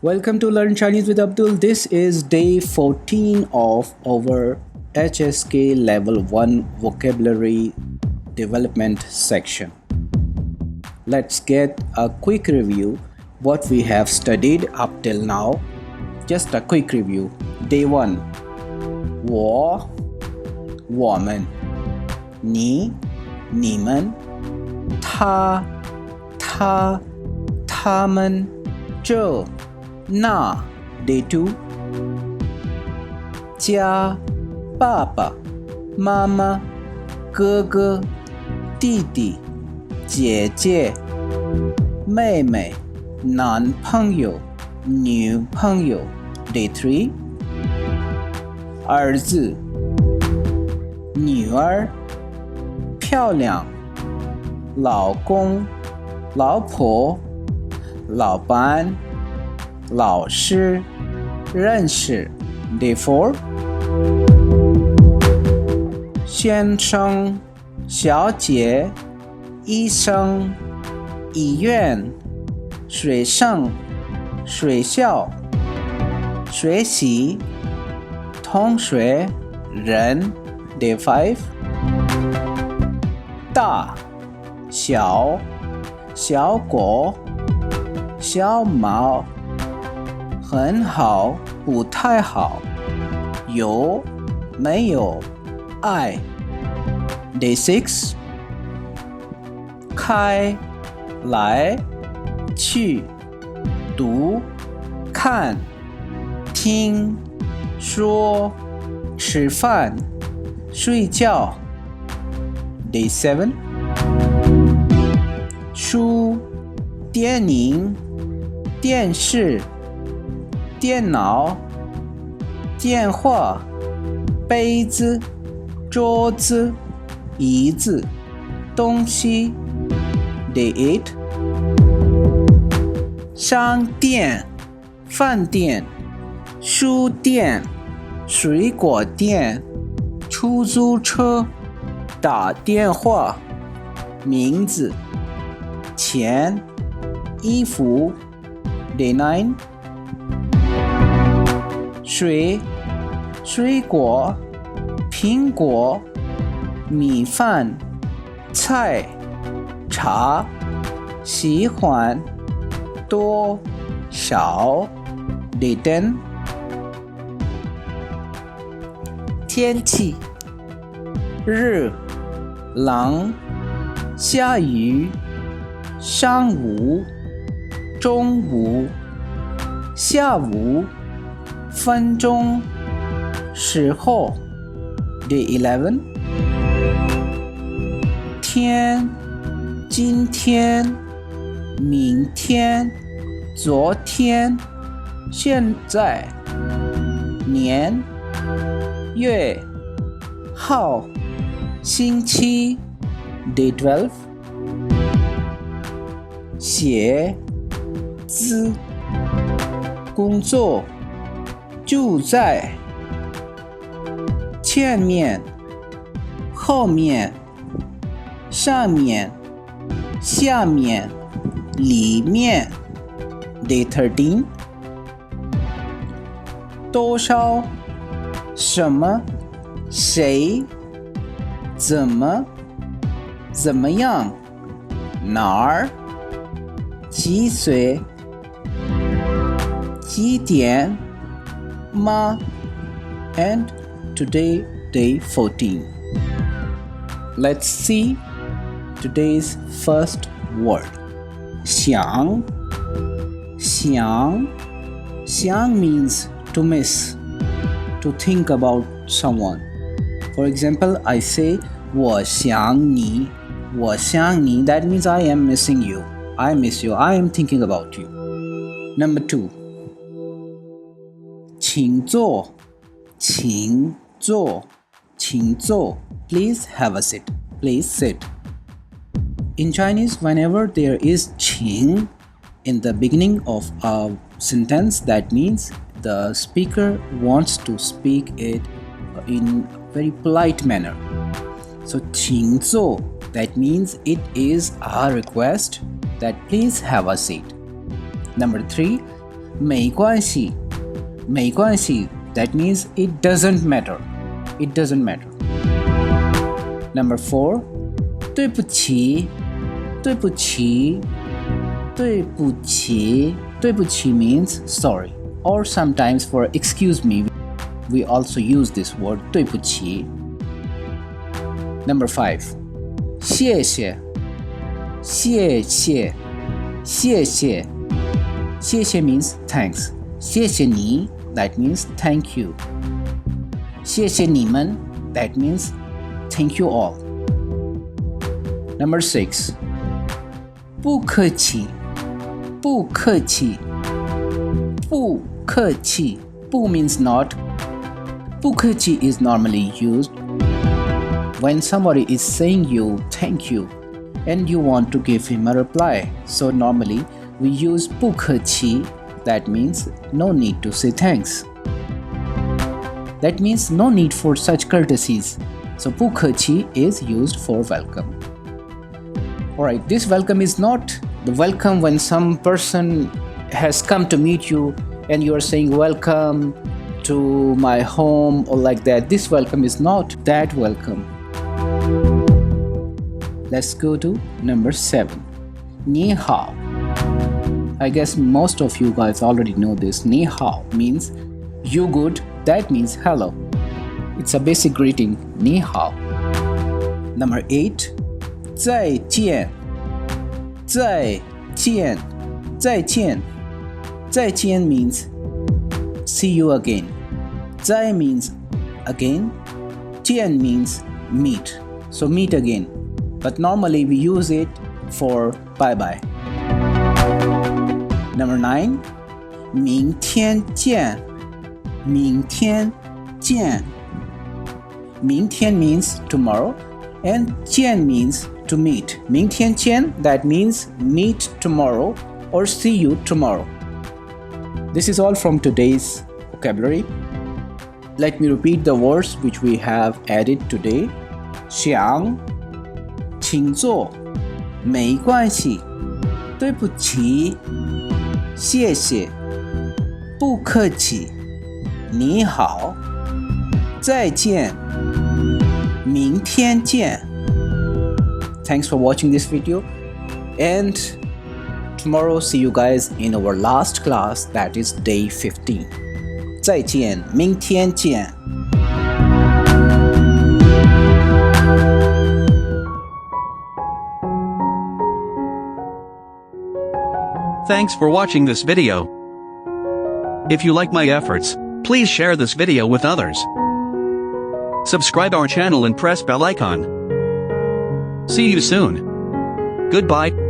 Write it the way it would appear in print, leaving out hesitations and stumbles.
Welcome to Learn Chinese with Abdul. This is day 14 of our HSK Level 1 Vocabulary Development section. Let's get a quick review what we have studied up till now. Just a quick review. Day 1. 我,我们,你,你们,他,他,他们,这那 Day 2. 家爸爸妈妈哥哥弟弟姐姐妹妹男朋友女朋友 Day 3. 儿子女儿漂亮老公老婆老板老师认识 Day 4. 先生小姐医生医院学生学校学习同学人 Day 5. 大小小狗小猫很好不太好有没有爱 Day 6. 开来去读看听说吃饭睡觉 Day 7. 书电影电视电脑电话杯子桌子椅子东西 Day 8. 商店饭店书店水果店出租车打电话名字钱衣服 Day 9. 水果苹果米饭菜茶喜欢多少 Day 10. 天气热冷下雨上午中午下午分钟时候 Day 11. 天今天明天昨天现在年月号星期 Day 12. 写字工作住在前面后面上面下面里面 Day 13. 多少什么谁怎么怎么样哪儿几岁几点吗 and today day 14. Let's see today's first word. 想 means to miss, to think about someone. For example, I say 我想你 that means I am missing you. I miss you. I am thinking about you. Number 2. 请坐 Please have a seat. Please sit. In Chinese, whenever there is 请 in the beginning of a sentence, that means the speaker wants to speak it in a very polite manner. So 请坐 that means it is a request that please have a seat. Number 3. 没关系，没关系 that means it doesn't matter. It doesn't matter. Number 4, 对不起，对不起，对不起，对不起 means sorry. Or sometimes for excuse me, we also use this word 对不起. Number 5, 谢谢，谢谢，谢谢，谢谢 means thanks. 谢谢你 that means thank you. 谢谢你们 that means thank you all. Number 6, 不客气，不客气，不客气，不 means not. 不客气 is normally used when somebody is saying you thank you and you want to give him a reply. So normally we use 不客气, that means no need to say thanks. That means no need for such courtesies. So 不客气 is used for welcome. Alright, this welcome is not the welcome when some person has come to meet you and you are saying welcome to my home or like that. This welcome is not that welcome. Let's go to number 7. 你好. I guess most of you guys already know this. 你好 means you good, that means hello. It's a basic greeting. 你好. Number 8. 再见，再见，再见，再见 means see you again. 再 means again, 见 means meet. So meet again. But normally we use it for bye bye. Number 9. 明天见，明天见。明天 means tomorrow and 见 means to meet. 明天见 that means meet tomorrow or see you tomorrow. This is all from today's vocabulary. Let me repeat the words which we have added today. 想，请坐，没关系，对不起，谢谢，不客气，你好，再见，明天见。Thanks for watching this video, and tomorrow see you guys in our last class, that is day 15. 再见，明天见。Thanks for watching this video. If you like my efforts, please share this video with others. Subscribe our channel and press bell icon. See you soon. Goodbye.